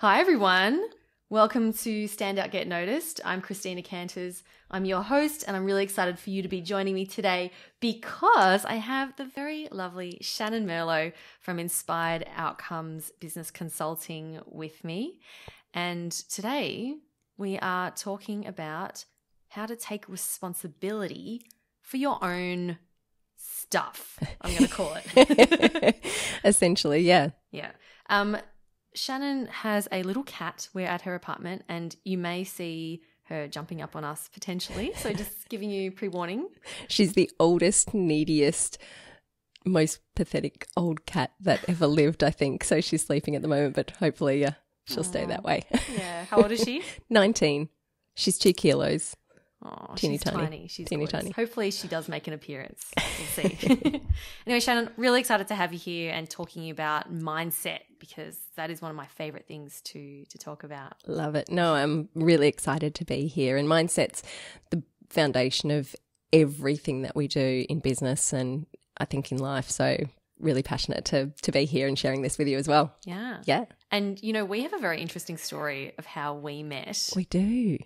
Hi everyone, welcome to Stand Out Get Noticed. I'm Christina Canters. I'm your host and I'm really excited for you to be joining me today because I have the very lovely Shannon Merlot from Inspired Outcomes Business Consulting with me. And today we are talking about how to take responsibility for your own stuff, I'm going to call it. Essentially, yeah. Yeah. Shannon has a little cat. We're at her apartment and you may see her jumping up on us potentially. So just giving you pre-warning. She's the oldest, neediest, most pathetic old cat that ever lived, I think. So she's sleeping at the moment, but hopefully she'll stay that way. Yeah. How old is she? 19. She's 2 kilos. Oh, teeny she's tiny. tiny. She's teeny gorgeous. tiny. Hopefully she does make an appearance. We'll see. Anyway, Shannon, really excited to have you here and talking about mindset because that is one of my favorite things to talk about. Love it. No, I'm really excited to be here. And mindset's the foundation of everything that we do in business and I think in life. So really passionate to be here and sharing this with you as well. Yeah. Yeah. And, you know, we have a very interesting story of how we met. We do.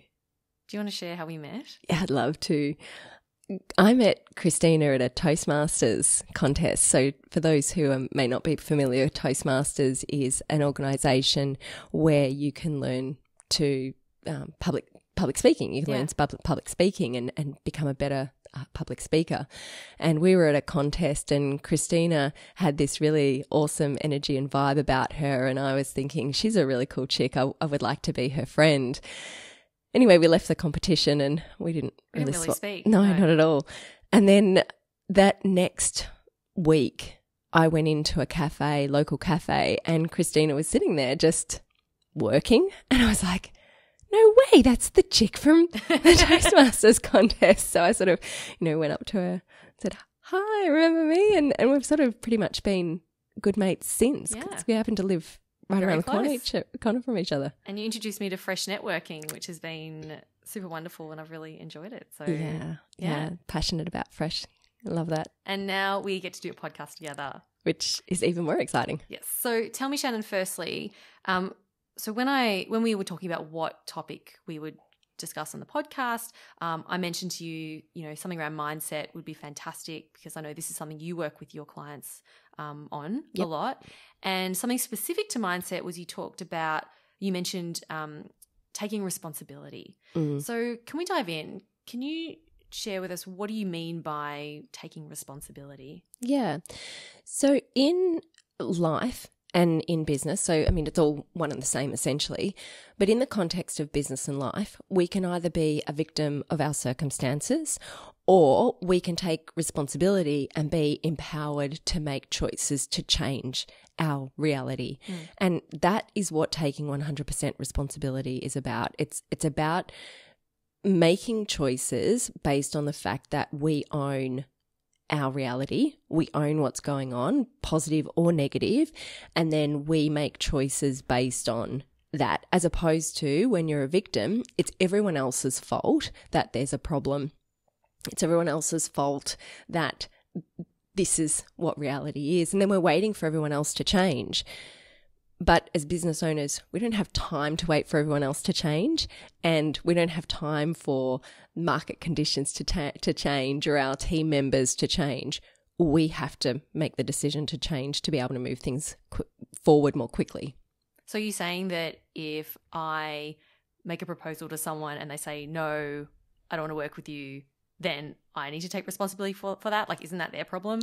Do you want to share how we met? Yeah, I'd love to. I met Christina at a Toastmasters contest. So for those who may not be familiar, Toastmasters is an organisation where you can learn to public speaking. You can learn public speaking and become a better public speaker. And we were at a contest and Christina had this really awesome energy and vibe about her. And I was thinking, she's a really cool chick. I would like to be her friend. Anyway, we left the competition and we didn't really speak. No, not at all. And then that next week, I went into a local cafe, and Christina was sitting there just working. And I was like, no way, that's the chick from the Toastmasters contest. So I sort of, went up to her and said, hi, remember me? And we've sort of pretty much been good mates since because we happen to live right around the corner from each other. And you introduced me to fresh networking, which has been super wonderful and I've really enjoyed it. So yeah. Passionate about fresh. I love that. And now we get to do a podcast together. Which is even more exciting. Yes. So tell me, Shannon, firstly, so when we were talking about what topic we would discuss on the podcast, I mentioned to you, something around mindset would be fantastic because I know this is something you work with your clients on a lot. And something specific to mindset was you mentioned taking responsibility. So can we dive in? Can you share with us what do you mean by taking responsibility? Yeah. So in life and in business, so I mean it's all one and the same essentially, but in the context of business and life, we can either be a victim of our circumstances or we can take responsibility and be empowered to make choices to change our reality. And that is what taking 100% responsibility is about. It's about making choices based on the fact that we own our reality, we own what's going on, positive or negative, and then we make choices based on that, as opposed to when you're a victim, it's everyone else's fault that there's a problem. It's everyone else's fault that this is what reality is. And then we're waiting for everyone else to change. But as business owners, we don't have time to wait for everyone else to change, and we don't have time for market conditions to change or our team members to change. We have to make the decision to change to be able to move things forward more quickly. So you're saying that if I make a proposal to someone and they say, no, I don't want to work with you, then I need to take responsibility for that? Like, isn't that their problem?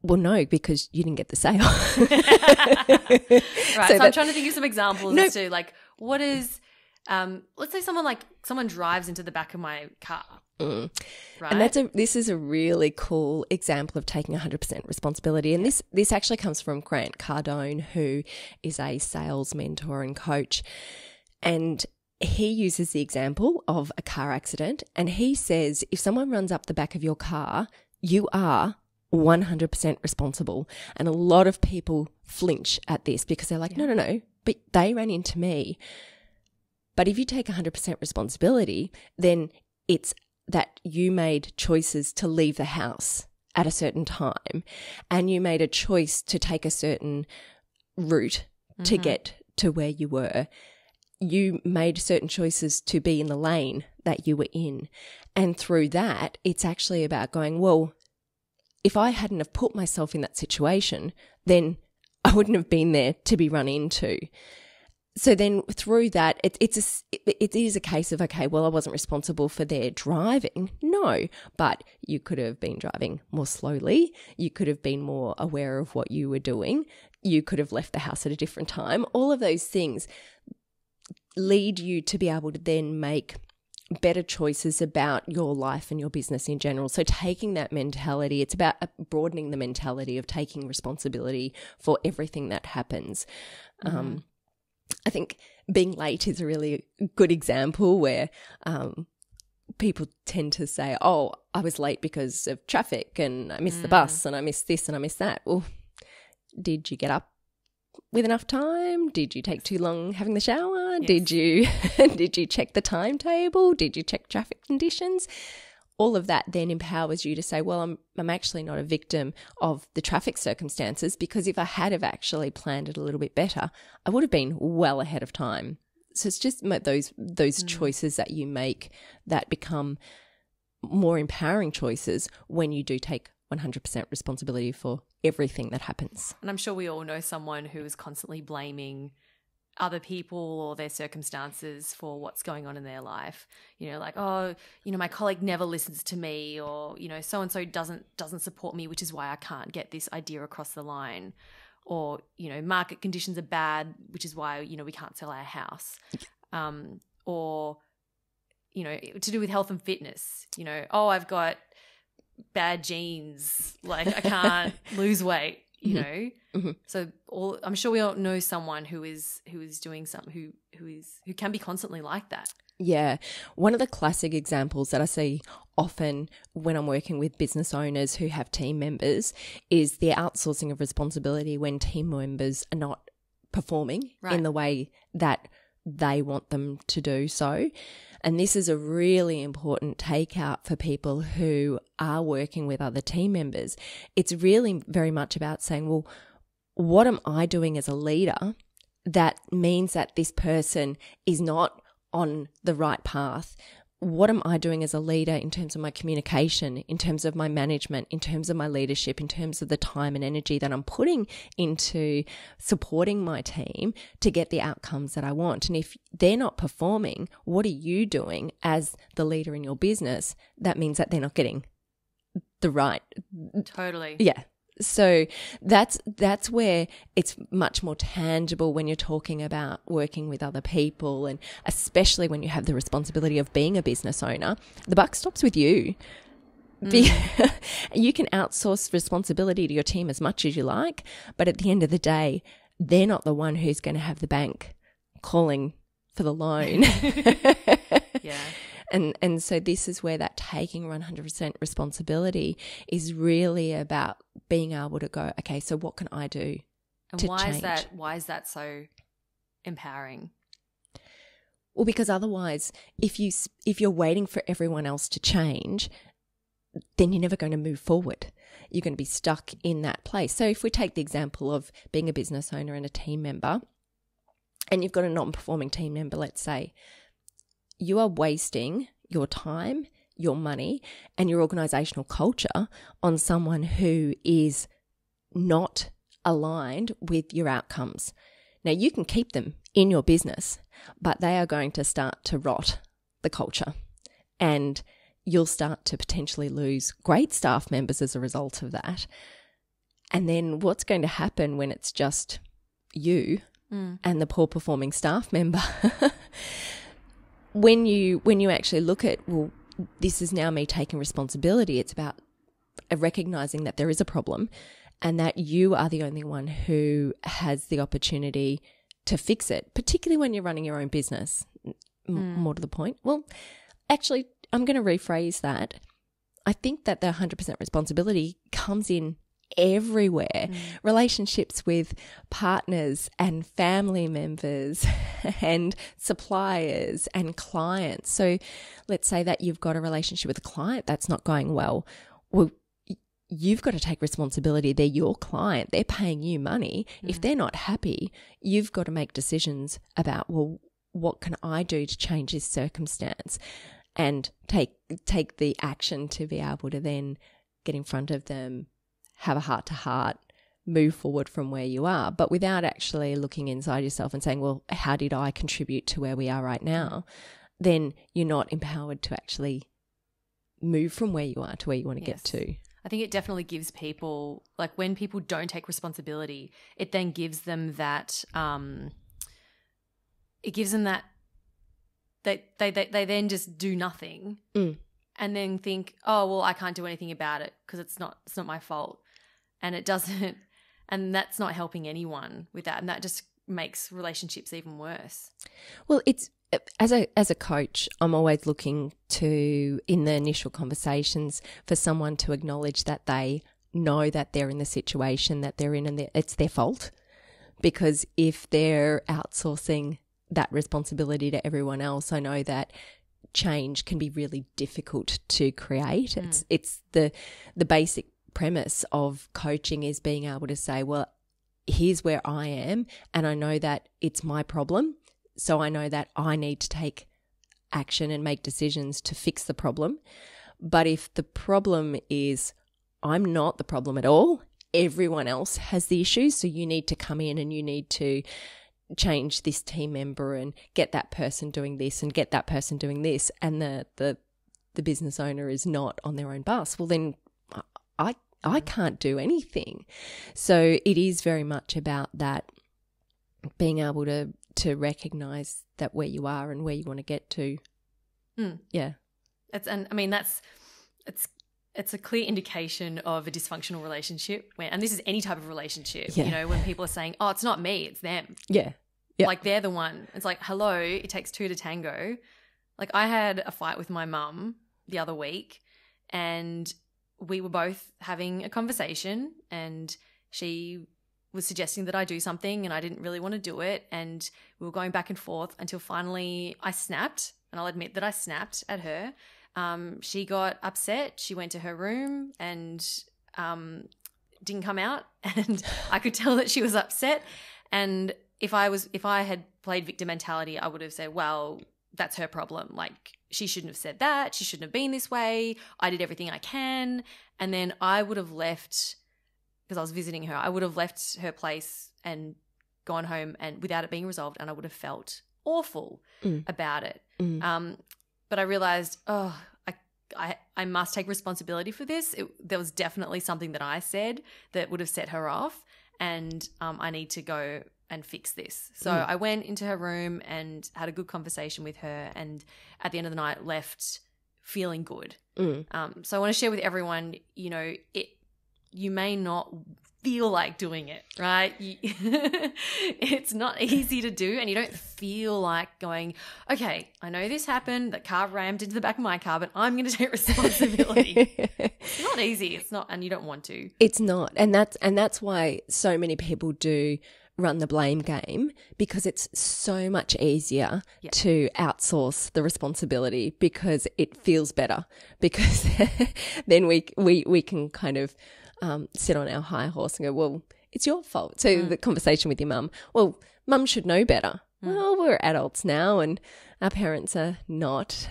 Well, no, because you didn't get the sale. Right. So I'm trying to think of some examples as to like, what is, let's say someone drives into the back of my car. Right. And this is a really cool example of taking 100% responsibility. And this actually comes from Grant Cardone, who is a sales mentor and coach. And he uses the example of a car accident. And he says, if someone runs up the back of your car, you are 100% responsible. And a lot of people flinch at this because they're like, no, but they ran into me. But if you take 100% responsibility, then it's that you made choices to leave the house at a certain time and you made a choice to take a certain route to get to where you were. You made certain choices to be in the lane that you were in. And through that, it's actually about going, well, if I hadn't have put myself in that situation, then I wouldn't have been there to be run into. So then through that, it is a case of, okay, well, I wasn't responsible for their driving. No, but you could have been driving more slowly. You could have been more aware of what you were doing. You could have left the house at a different time. All of those things lead you to be able to then make better choices about your life and your business in general. So taking that mentality, it's about broadening the mentality of taking responsibility for everything that happens. I think being late is a really good example where people tend to say, oh, I was late because of traffic and I missed the bus and I missed this and I missed that. Well, did you get up with enough time? Did you take too long having the shower? Yes. Did you check the timetable? Did you check traffic conditions? All of that then empowers you to say, well, I'm actually not a victim of the traffic circumstances, because if I had have actually planned it a little bit better, I would have been well ahead of time. So it's just those choices that you make that become more empowering choices when you do take 100% responsibility for everything that happens. And I'm sure we all know someone who is constantly blaming other people or their circumstances for what's going on in their life. You know, like, oh, you know, my colleague never listens to me, or, you know, so-and-so doesn't support me, which is why I can't get this idea across the line. Or, you know, market conditions are bad, which is why, you know, we can't sell our house. Or, you know, to do with health and fitness, you know, oh, I've got bad genes, like I can't lose weight, you know. So I'm sure we all know someone who is doing something who can be constantly like that. Yeah. One of the classic examples that I see often when I'm working with business owners who have team members is the outsourcing of responsibility when team members are not performing in the way that they want them to do so. And this is a really important takeout for people who are working with other team members. It's really very much about saying, well, what am I doing as a leader that means that this person is not on the right path? What am I doing as a leader in terms of my communication, in terms of my management, in terms of my leadership, in terms of the time and energy that I'm putting into supporting my team to get the outcomes that I want? And if they're not performing, what are you doing as the leader in your business? That means that they're not getting the right. Totally. Yeah. So that's where it's much more tangible when you're talking about working with other people, and especially when you have the responsibility of being a business owner. The buck stops with you. You can outsource responsibility to your team as much as you like, but at the end of the day, they're not the one who's going to have the bank calling for the loan. Yeah. And so this is where that taking 100% responsibility is really about being able to go, okay, so what can I do to change? Why is that so empowering? Well, because otherwise, if you're waiting for everyone else to change, then you're never going to move forward. You're going to be stuck in that place. So if we take the example of being a business owner and a team member, and you've got a non-performing team member, let's say, you are wasting your time, your money, and your organisational culture on someone who is not aligned with your outcomes. Now, you can keep them in your business, but they are going to start to rot the culture, and you'll start to potentially lose great staff members as a result of that. And then what's going to happen when it's just you and the poor performing staff member? When you actually look at, well, this is now me taking responsibility, it's about recognising that there is a problem and that you are the only one who has the opportunity to fix it, particularly when you're running your own business. More to the point. Well, actually, I'm going to rephrase that. I think that the 100% responsibility comes in everywhere. Relationships with partners and family members and suppliers and clients. So let's say that you've got a relationship with a client that's not going well. Well, you've got to take responsibility. They're your client. They're paying you money. If they're not happy, you've got to make decisions about, well, what can I do to change this circumstance, and take the action to be able to then get in front of them, have a heart-to-heart, move forward from where you are, but without actually looking inside yourself and saying, well, how did I contribute to where we are right now? Then you're not empowered to actually move from where you are to where you want to get to. I think it definitely gives people, like when people don't take responsibility, it then gives them that, they then just do nothing and then think, oh, well, I can't do anything about it because it's not my fault. And it doesn't, and that's not helping anyone with that. And that just makes relationships even worse. Well, it's, as a coach, I'm always looking to, in the initial conversations, for someone to acknowledge that they know that they're in the situation that they're in and it's their fault. Because if they're outsourcing that responsibility to everyone else, I know that change can be really difficult to create. It's the basic premise of coaching is being able to say, well, here's where I am and I know that it's my problem. So I know that I need to take action and make decisions to fix the problem. But if the problem is I'm not the problem at all, everyone else has the issues, so you need to come in and you need to change this team member and get that person doing this and get that person doing this, and the business owner is not on their own bus, well then I can't do anything. So it is very much about that, being able to recognize that where you are and where you want to get to. Yeah. It's a clear indication of a dysfunctional relationship and this is any type of relationship, you know, when people are saying, oh, it's not me, it's them. Yeah. Like they're the one. It's like, hello, it takes two to tango. Like I had a fight with my mum the other week and we were both having a conversation and she was suggesting that I do something and I didn't really want to do it, and we were going back and forth until finally I snapped, and I'll admit that I snapped at her. She got upset. She went to her room and didn't come out, and I could tell that she was upset. And if I had played victim mentality, I would have said, well, that's her problem. Like she shouldn't have said that. She shouldn't have been this way. I did everything I can. And then I would have left, because I was visiting her, I would have left her place and gone home and without it being resolved, and I would have felt awful about it. But I realized, I must take responsibility for this. There was definitely something that I said that would have set her off, and I need to go and fix this. So I went into her room and had a good conversation with her, and at the end of the night left feeling good. So I want to share with everyone, you know, you may not feel like doing it, right? It's not easy to do, and you don't feel like going, okay, I know this happened, that car rammed into the back of my car, but I'm going to take responsibility. It's not easy. It's not, and you don't want to. It's not. And that's why so many people do run the blame game, because it's so much easier to outsource the responsibility because it feels better, because then we can kind of sit on our high horse and go, well, it's your fault. So the conversation with your mum, well, mum should know better. Well, we're adults now and our parents are not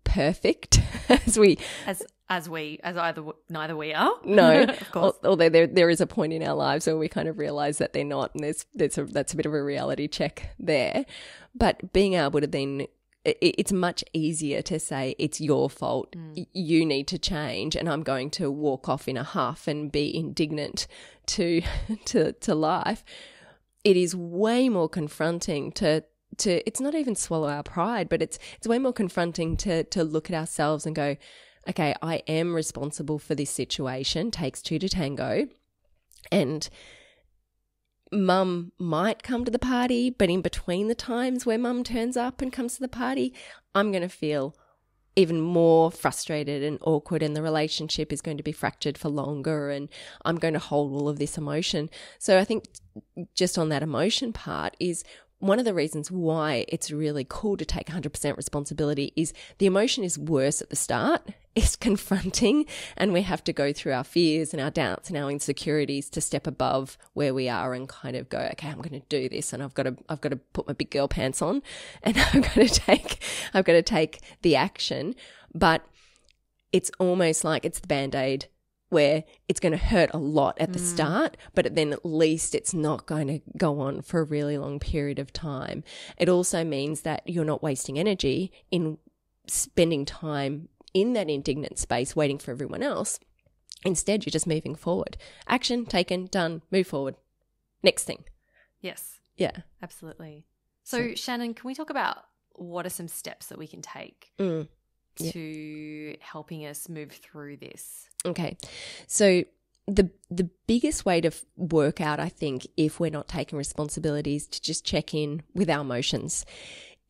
perfect neither we are. No, of course. Although there is a point in our lives where we kind of realise that they're not, and that's a bit of a reality check there. But being able to then, it's much easier to say it's your fault, you need to change, and I'm going to walk off in a huff and be indignant to life. It is way more confronting to it's not even swallow our pride, but it's way more confronting to look at ourselves and go, okay, I am responsible for this situation, takes two to tango, and mum might come to the party, but in between the times where mum turns up and comes to the party, I'm going to feel even more frustrated and awkward, and the relationship is going to be fractured for longer, and I'm going to hold all of this emotion. So I think just on that emotion part is one of the reasons why it's really cool to take 100% responsibility is the emotion is worse at the start. is confronting, and we have to go through our fears and our doubts and our insecurities to step above where we are and kind of go, okay, I'm going to do this, and I've got to put my big girl pants on, and I've got to take the action. But it's almost like it's the Band-Aid, where it's going to hurt a lot at the start, but then at least it's not going to go on for a really long period of time. It also means that you're not wasting energy in spending time in that indignant space waiting for everyone else. Instead, you're just moving forward. Action taken, done, move forward. Next thing. Yes. Yeah. Absolutely. So Shannon, can we talk about what are some steps that we can take to helping us move through this? Okay. So the biggest way to work out, I think, if we're not taking responsibilities, to just check in with our emotions.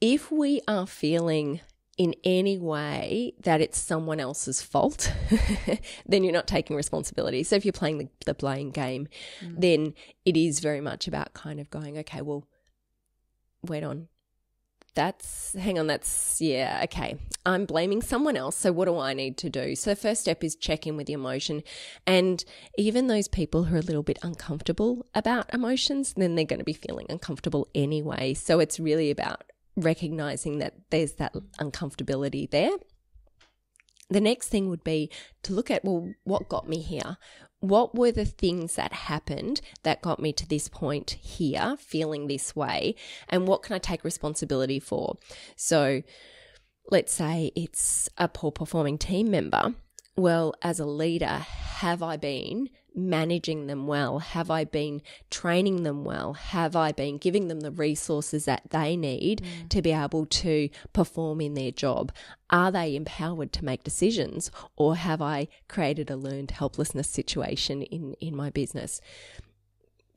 If we are feeling in any way that it's someone else's fault, then you're not taking responsibility. So if you're playing the blame game, then it is very much about kind of going, okay, well, wait on. Okay, I'm blaming someone else, so what do I need to do? So the first step is check in with the emotion, and even those people who are a little bit uncomfortable about emotions, then they're going to be feeling uncomfortable anyway. So it's really about recognizing that there's that uncomfortability there. The next thing would be to look at, well, what got me here? What were the things that happened that got me to this point here, feeling this way? And what can I take responsibility for? So let's say it's a poor performing team member. Well, as a leader, have I been managing them well? Have I been training them well? Have I been giving them the resources that they need to be able to perform in their job? Are they empowered to make decisions, or have I created a learned helplessness situation in my business?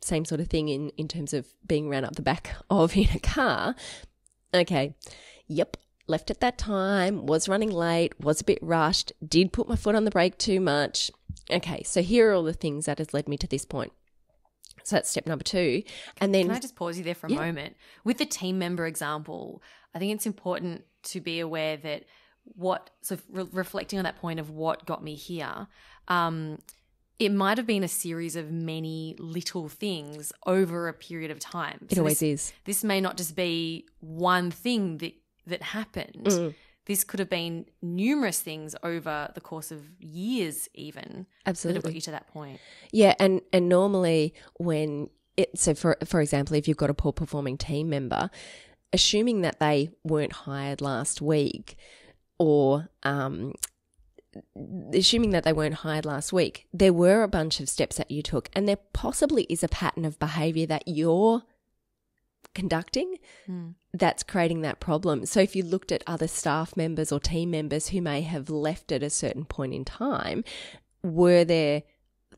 Same sort of thing in terms of being ran up the back of in a car. Okay, yep. Left at that time, was running late, was a bit rushed, did put my foot on the brake too much. Okay, so here are all the things that has led me to this point. So that's step number 2. And then, can I just pause you there for a moment? With the team member example, I think it's important to be aware that reflecting on that point of what got me here, it might have been a series of many little things over a period of time. It always is. This may not just be one thing that happened. This could have been numerous things over the course of years even. Absolutely. That have got you to that point. Yeah, and normally when for example, if you've got a poor performing team member, assuming that they weren't hired last week, or there were a bunch of steps that you took, and there possibly is a pattern of behavior that you're conducting that's creating that problem. So if you looked at other staff members or team members who may have left at a certain point in time, were there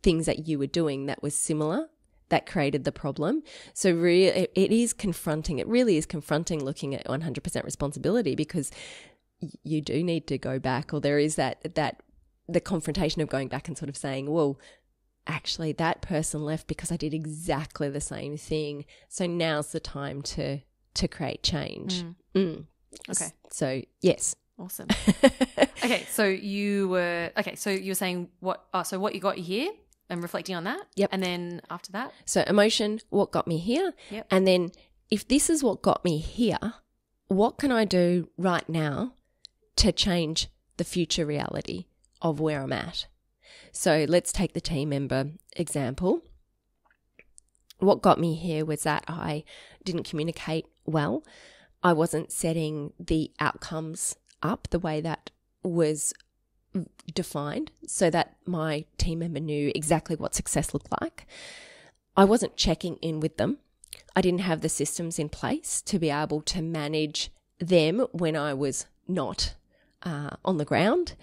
things that you were doing that was similar that created the problem? So it is confronting. It really is confronting, looking at 100% responsibility, because you do need to go back, or there is that the confrontation of going back and sort of saying, well, actually that person left because I did exactly the same thing. So now's the time to create change. Okay. So yes. Awesome. Okay. So you were saying what you got here, and reflecting on that. Yep. And then after that? So emotion, what got me here? Yep. And then if this is what got me here, what can I do right now to change the future reality of where I'm at? So let's take the team member example. What got me here was that I didn't communicate well. I wasn't setting the outcomes up the way that was defined so that my team member knew exactly what success looked like. I wasn't checking in with them. I didn't have the systems in place to be able to manage them when I was not on the ground.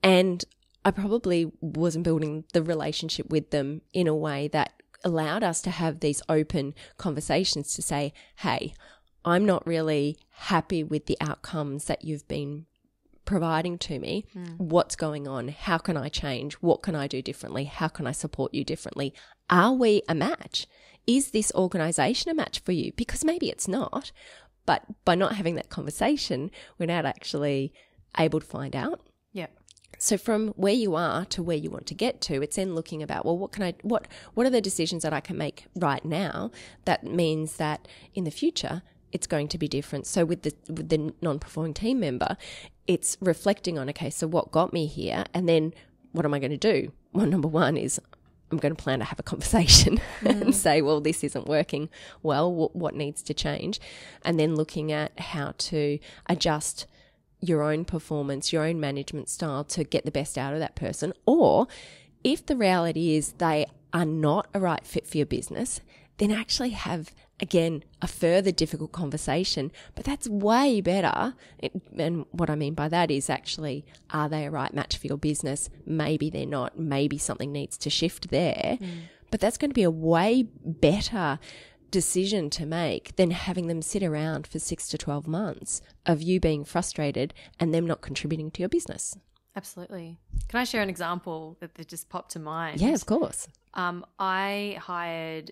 And I probably wasn't building the relationship with them in a way that allowed us to have these open conversations to say, hey, I'm not really happy with the outcomes that you've been providing to me. What's going on? How can I change? What can I do differently? How can I support you differently? Are we a match? Is this organisation a match for you? Because maybe it's not, but by not having that conversation, we're not actually able to find out. Yeah. So from where you are to where you want to get to, it's then looking about, well, what are the decisions that I can make right now that means that in the future it's going to be different. So with the non-performing team member, it's reflecting on, okay, so what got me here, and then what am I going to do? Well, number one is I'm going to plan to have a conversation and say, well, this isn't working well. What needs to change? And then looking at how to adjust your own performance, your own management style to get the best out of that person. Or if the reality is they are not a right fit for your business, then actually have, again, a further difficult conversation. But that's way better. And what I mean by that is actually, are they a right match for your business? Maybe they're not. Maybe something needs to shift there. But that's going to be a way better decision to make than having them sit around for 6 to 12 months of you being frustrated and them not contributing to your business. Absolutely. Can I share an example that just popped to mind? Yeah, of course. I hired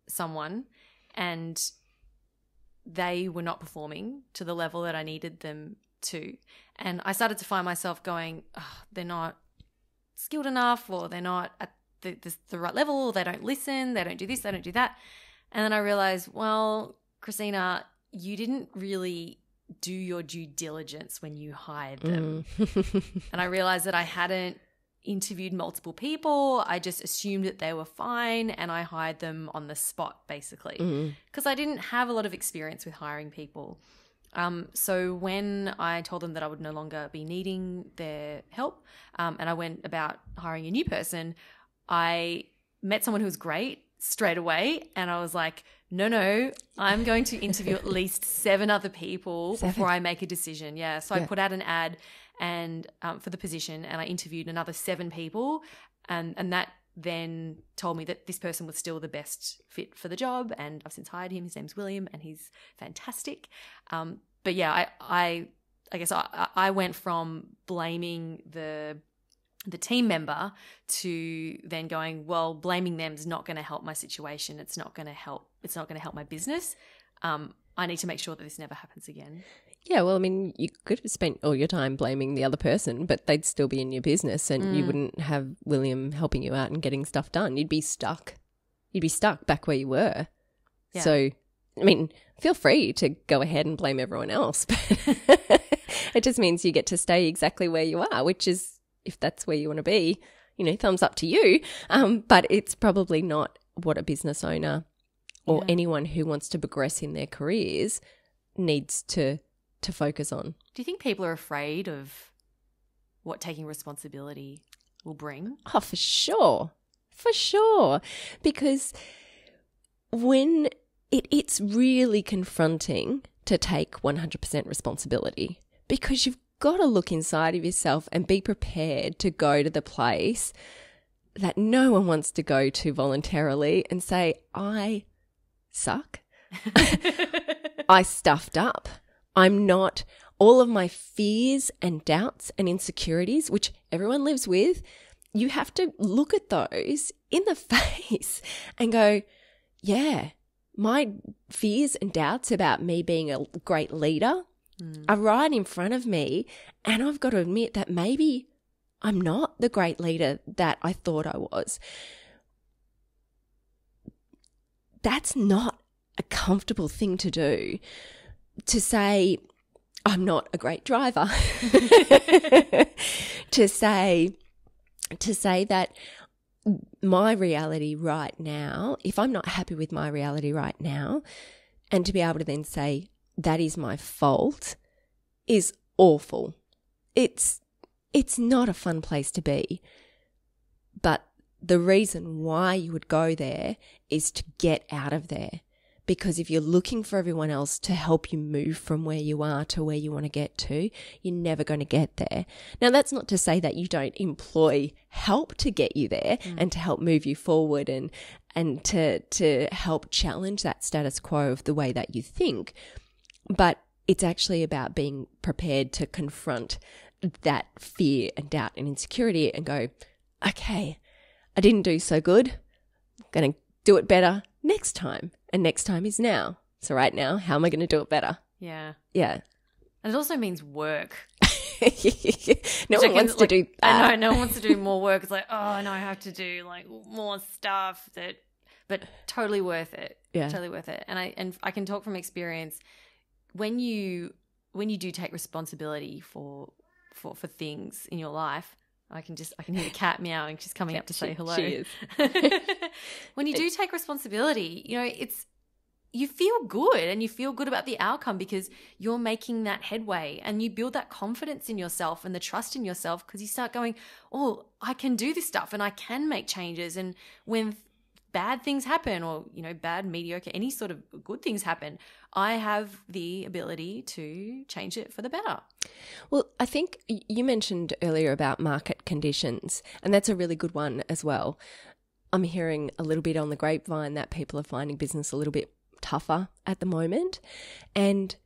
someone and they were not performing to the level that I needed them to. And I started to find myself going, oh, they're not skilled enough, or they're not at the right level, or they don't listen, they don't do this, they don't do that. And then I realized, well, Christina, you didn't really do your due diligence when you hired them. And I realized that I hadn't interviewed multiple people. I just assumed that they were fine and I hired them on the spot, basically, because I didn't have a lot of experience with hiring people. So when I told them that I would no longer be needing their help, and I went about hiring a new person, I met someone who was great straight away, and I was like, no, I'm going to interview at least 7 other people before I make a decision. Yeah. So I put out an ad and for the position, and I interviewed another 7 people, and that then told me that this person was still the best fit for the job, and I've since hired him. His name's William, and he's fantastic. But yeah, I guess I went from blaming the team member to then going, well, blaming them is not going to help my situation. It's not going to help my business. I need to make sure that this never happens again. Yeah, well, I mean, you could have spent all your time blaming the other person, but they'd still be in your business and you wouldn't have William helping you out and getting stuff done. You'd be stuck. You'd be stuck back where you were. Yeah. So, I mean, feel free to go ahead and blame everyone else, but it just means you get to stay exactly where you are, which is, if that's where you want to be, thumbs up to you. But it's probably not what a business owner or anyone who wants to progress in their careers needs to focus on. Do you think people are afraid of what taking responsibility will bring? Oh, for sure. For sure. Because when it's really confronting to take 100% responsibility, because you've got to look inside of yourself and be prepared to go to the place that no one wants to go to voluntarily and say, I suck. I stuffed up. I'm not, all of my fears and doubts and insecurities, which everyone lives with, you have to look at those in the face and go, yeah, my fears and doubts about me being a great leader are right in front of me, and I've got to admit that maybe I'm not the great leader that I thought I was. That's not a comfortable thing to do, to say I'm not a great driver, to say that my reality right now, if I'm not happy with my reality right now, and to be able to then say, that is my fault, is awful. It's not a fun place to be. But the reason why you would go there is to get out of there. Because if you're looking for everyone else to help you move from where you are to where you want to get to, you're never going to get there. Now, that's not to say that you don't employ help to get you there and to help move you forward and to help challenge that status quo of the way that you think. But it's actually about being prepared to confront that fear and doubt and insecurity and go, okay, I didn't do so good. I'm going to do it better next time. And next time is now. So right now, how am I going to do it better? Yeah. Yeah. And it also means work. No one wants to do that. I know, no one wants to do more work. It's like, oh, no, I have to do like more stuff but totally worth it. Yeah. Totally worth it. And I can talk from experience. When you do take responsibility for things in your life, I can hear the cat meowing. She's coming up to say hello. She is. When you do take responsibility, you feel good, and you feel good about the outcome because you're making that headway, and you build that confidence in yourself and the trust in yourself because you start going, oh, I can do this stuff and I can make changes. And when bad things happen, or, bad, mediocre, any sort of good things happen, I have the ability to change it for the better. Well, I think you mentioned earlier about market conditions, and that's a really good one as well. I'm hearing a little bit on the grapevine that people are finding business a little bit tougher at the moment, and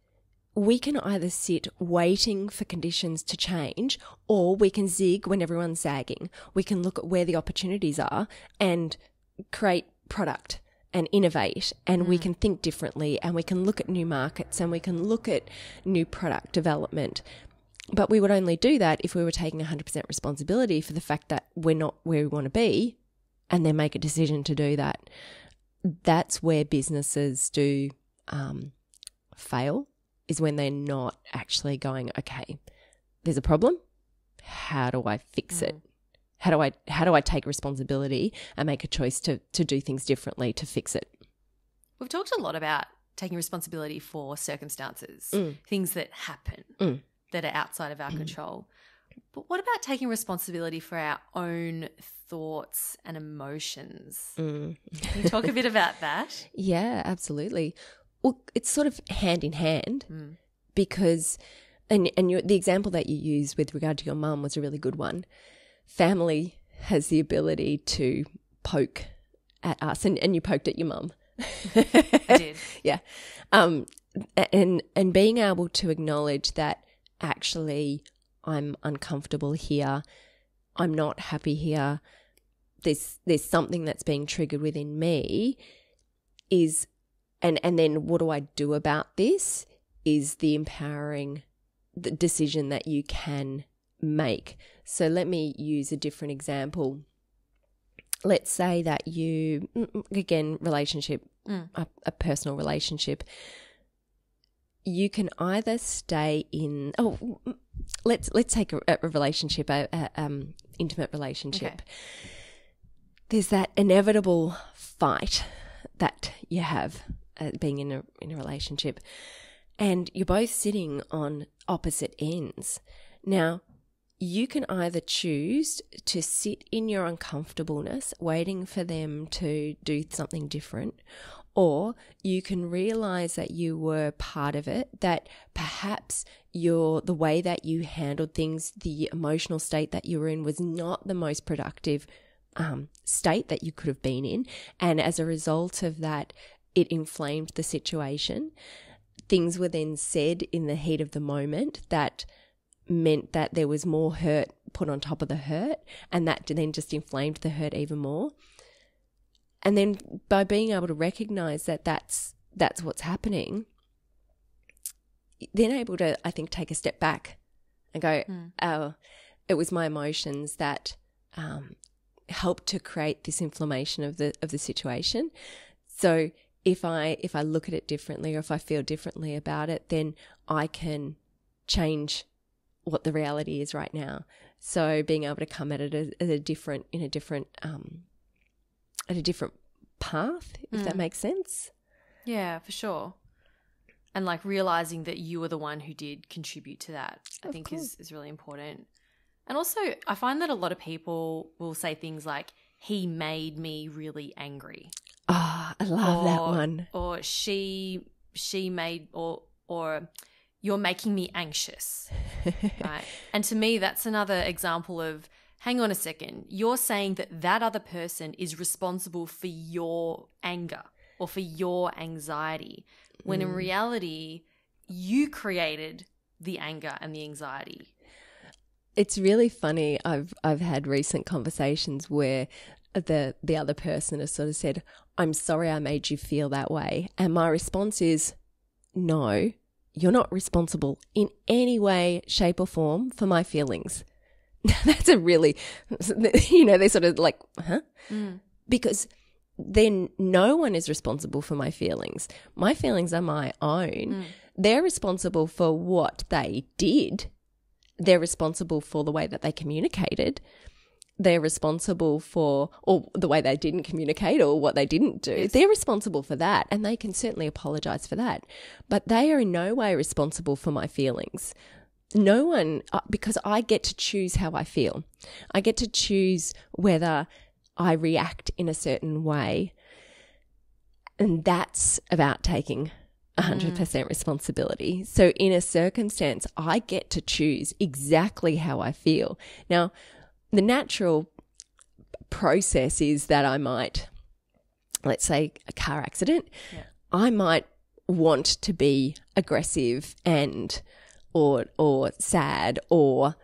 we can either sit waiting for conditions to change, or we can zig when everyone's zagging. We can look at where the opportunities are and create product and innovate, and we can think differently, and we can look at new markets, and we can look at new product development. But we would only do that if we were taking 100% responsibility for the fact that we're not where we want to be, and then make a decision to do that. That's where businesses do fail, is when they're not actually going, okay, there's a problem. How do I fix it? How do I take responsibility and make a choice to do things differently to fix it? We've talked a lot about taking responsibility for circumstances, things that happen that are outside of our control. But what about taking responsibility for our own thoughts and emotions? Can you talk a bit about that? Yeah, absolutely. Well, it's sort of hand in hand because, and the example that you used with regard to your mum was a really good one. Family has the ability to poke at us, and you poked at your mum. I did. Yeah. And being able to acknowledge that actually I'm uncomfortable here, I'm not happy here, there's something that's being triggered within me is, and then what do I do about this, is the empowering the decision that you can make. So let me use a different example. Let's say that you, again, relationship, a personal relationship, you can either stay in, let's take a relationship, intimate relationship. Okay. There's that inevitable fight that you have being in a relationship, and you're both sitting on opposite ends. Now, you can either choose to sit in your uncomfortableness, waiting for them to do something different, or you can realize that you were part of it, that perhaps the way that you handled things, the emotional state that you were in was not the most productive state that you could have been in. And as a result of that, it inflamed the situation. Things were then said in the heat of the moment that meant that there was more hurt put on top of the hurt, and that then just inflamed the hurt even more. And then by being able to recognize that that's what's happening, then able to, I think, take a step back and go, oh, it was my emotions that helped to create this inflammation of the situation. So if I look at it differently, or if I feel differently about it, then I can change what the reality is right now. So being able to come at it at a different path, if that makes sense. Yeah, for sure. And like realizing that you were the one who did contribute to that, I think is really important. And also I find that a lot of people will say things like, he made me really angry. Ah, I love that one. Or she made, or you're making me anxious, right? And to me, that's another example of, hang on a second, you're saying that other person is responsible for your anger or for your anxiety, when in reality, you created the anger and the anxiety. It's really funny. I've had recent conversations where the other person has sort of said, I'm sorry I made you feel that way. And my response is, no, you're not responsible in any way, shape or form for my feelings. That's a really, they're sort of like, huh? Because then no one is responsible for my feelings. My feelings are my own. They're responsible for what they did. They're responsible for the way that they communicated. They're responsible for, or the way they didn't communicate or what they didn't do. Yes. They're responsible for that, and they can certainly apologise for that. But they are in no way responsible for my feelings. No one, because I get to choose how I feel. I get to choose whether I react in a certain way. And that's about taking 100% responsibility. So in a circumstance, I get to choose exactly how I feel. Now, the natural process is that I might, let's say a car accident, I might want to be aggressive and or sad or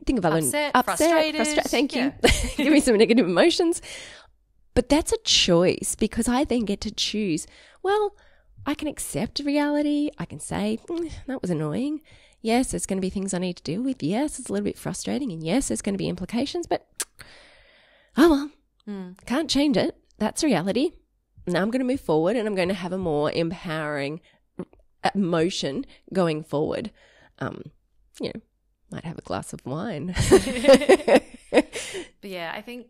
think of other upset, frustrated. Thank you. Give me some negative emotions. But that's a choice, because I then get to choose, well, I can accept reality. I can say, that was annoying. Yes, there's going to be things I need to deal with. Yes, it's a little bit frustrating. And yes, there's going to be implications, but oh well, can't change it. That's reality. Now I'm going to move forward, and I'm going to have a more empowering emotion going forward. Might have a glass of wine. But yeah, I think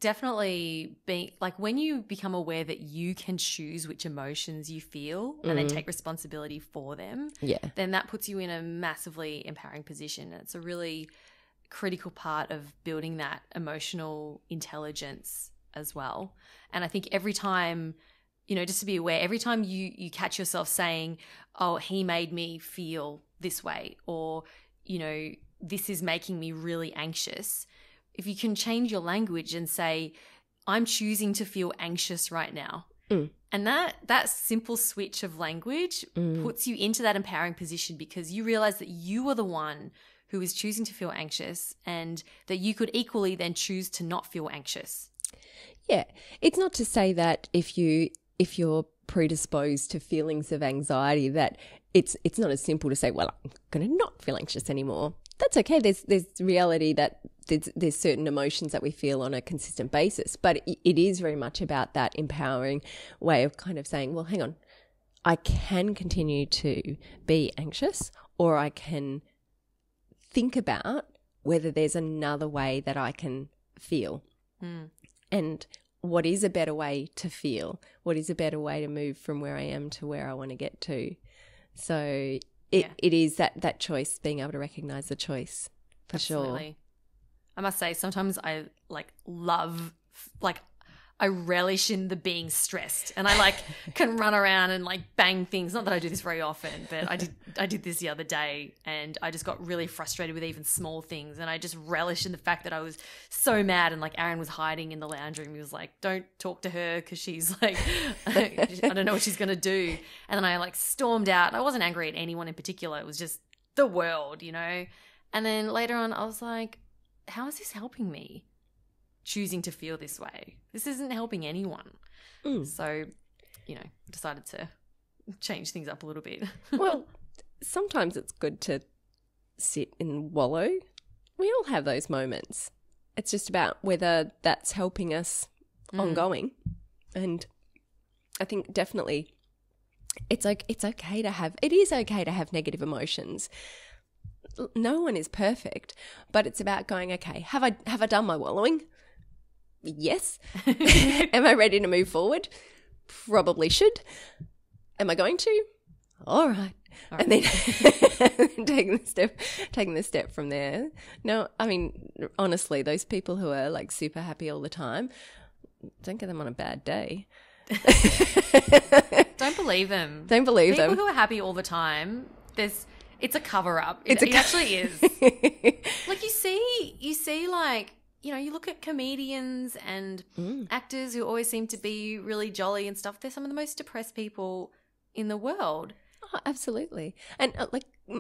definitely being like, when you become aware that you can choose which emotions you feel and then take responsibility for them, then that puts you in a massively empowering position. It's a really critical part of building that emotional intelligence as well. And I think every time, just to be aware, every time you catch yourself saying, oh, he made me feel this way, or, this is making me really anxious, if you can change your language and say, I'm choosing to feel anxious right now. And that simple switch of language puts you into that empowering position, because you realize that you are the one who is choosing to feel anxious, and that you could equally then choose to not feel anxious. Yeah. It's not to say that if you're predisposed to feelings of anxiety, that it's not as simple to say, well, I'm going to not feel anxious anymore. That's okay. There's reality that there's certain emotions that we feel on a consistent basis, but it is very much about that empowering way of kind of saying, well, hang on, I can continue to be anxious, or I can think about whether there's another way that I can feel. And what is a better way to feel? What is a better way to move from where I am to where I want to get to? So it is that choice, being able to recognize the choice, for Absolutely. sure. I must say, sometimes I I relish in the being stressed, and I can run around and bang things. Not that I do this very often, but I did this the other day, and I just got really frustrated with even small things, and I just relish in the fact that I was so mad, and Aaron was hiding in the lounge room. He was like, "Don't talk to her because she's I don't know what she's gonna do." And then I stormed out. I wasn't angry at anyone in particular. It was just the world, And then later on, I was like, how is this helping me? Choosing to feel this way. This isn't helping anyone. So, decided to change things up a little bit. Well, sometimes it's good to sit and wallow. We all have those moments. It's just about whether that's helping us ongoing. And I think definitely it is okay to have negative emotions. No one is perfect, but it's about going, okay, have I done my wallowing? Yes. Am I ready to move forward? Probably should. Am I going to? All right. And then taking the step from there. No, I mean, honestly, those people who are super happy all the time, don't get them on a bad day. Don't believe them. Don't believe people them. People who are happy all the time, it's a cover up. It actually is. You see you look at comedians and actors who always seem to be really jolly and stuff. They're some of the most depressed people in the world. Oh, absolutely. And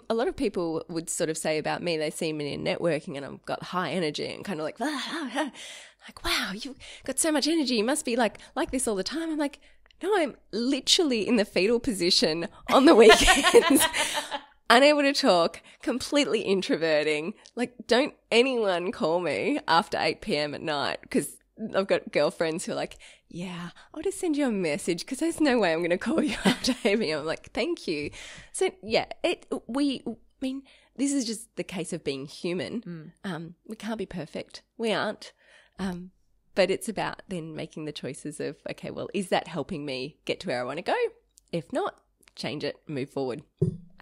a lot of people would sort of say about me, they see me in networking and I've got high energy and kind of wow, you've got so much energy. You must be like this all the time. I'm like, No, I'm literally in the fetal position on the weekends, unable to talk, completely introverting. Like, don't anyone call me after 8 p.m. at night, because I've got girlfriends who are like, yeah, I'll just send you a message because there's no way I'm going to call you after 8 p.m. I'm like, thank you. So, yeah, this is just the case of being human. We can't be perfect. We aren't. But it's about then making the choices of, okay, well, is that helping me get to where I want to go? If not, change it, move forward.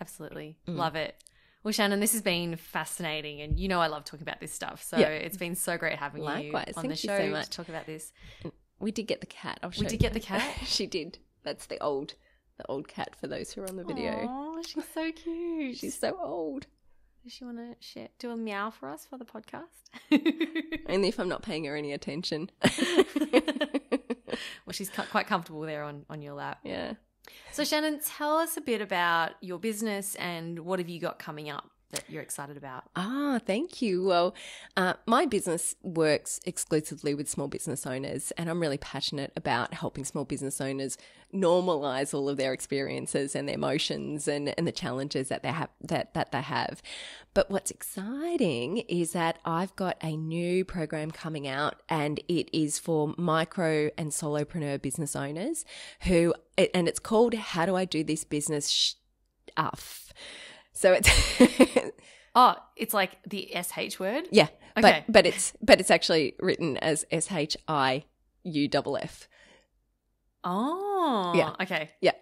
Absolutely. Love it. Well, Shannon, this has been fascinating, and you know I love talking about this stuff, so it's been so great having you on the show to talk about this. We did get the cat. I'll show you. We did get the cat? She did. That's the old cat for those who are on the video. Oh, she's so cute. She's so old. Does she want to do a meow for us for the podcast? Only if I'm not paying her any attention. Well, she's quite comfortable there on your lap. Yeah. So, Shannon, tell us a bit about your business and what have you got coming up that you're excited about? Thank you. Well, my business works exclusively with small business owners, and I'm really passionate about helping small business owners normalize all of their experiences and their emotions and the challenges that they have. But what's exciting is that I've got a new program coming out, and it is for micro and solopreneur business owners and it's called How Do I Do This Business Stuff? So it's it's like the SH word? Yeah. Okay. But it's actually written as SHIUFF. Oh. Yeah. Okay. Yeah.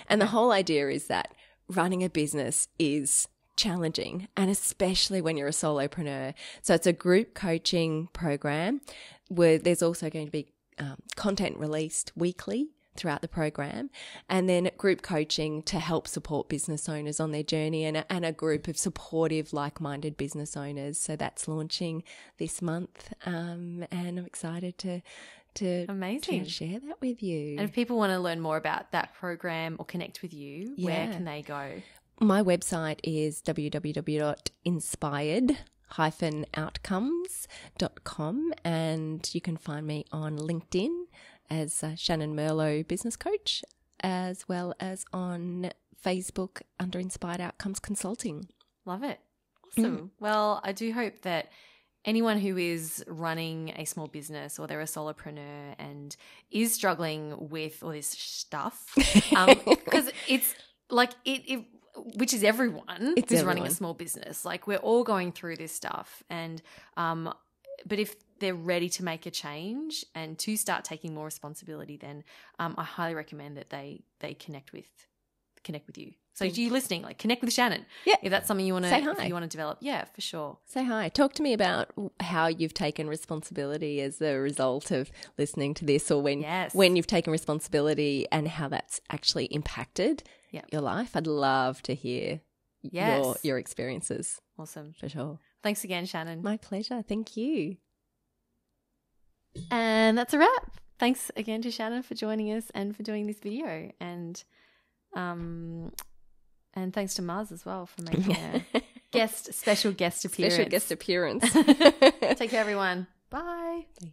And the whole idea is that running a business is challenging, and especially when you're a solopreneur. So it's a group coaching program where there's also going to be content released weekly throughout the program, and then group coaching to help support business owners on their journey, and a group of supportive, like-minded business owners. So that's launching this month, and I'm excited to Amazing. to share that with you. And if people want to learn more about that program or connect with you, where can they go? My website is www.inspired-outcomes.com, and you can find me on LinkedIn as Shannon Merlot Business Coach, as well as on Facebook under Inspired Outcomes Consulting. Love it. Awesome. Well, I do hope that anyone who is running a small business or they're a solopreneur and is struggling with all this stuff, because it's like which is everyone who's running a small business. Like, we're all going through this stuff, and but if they're ready to make a change and to start taking more responsibility, then I highly recommend that they connect with you. So to you listening, like, connect with Shannon. Yeah. If that's something you want to, Say hi. if you want to develop. Yeah, for sure. Say hi. Talk to me about how you've taken responsibility as a result of listening to this, or when you've taken responsibility and how that's actually impacted your life. I'd love to hear your experiences. Awesome. For sure. Thanks again, Shannon. My pleasure. Thank you. And that's a wrap. Thanks again to Shannon for joining us and for doing this video. And thanks to Mars as well for making a special guest appearance. Special guest appearance. Take care, everyone. Bye. Bye.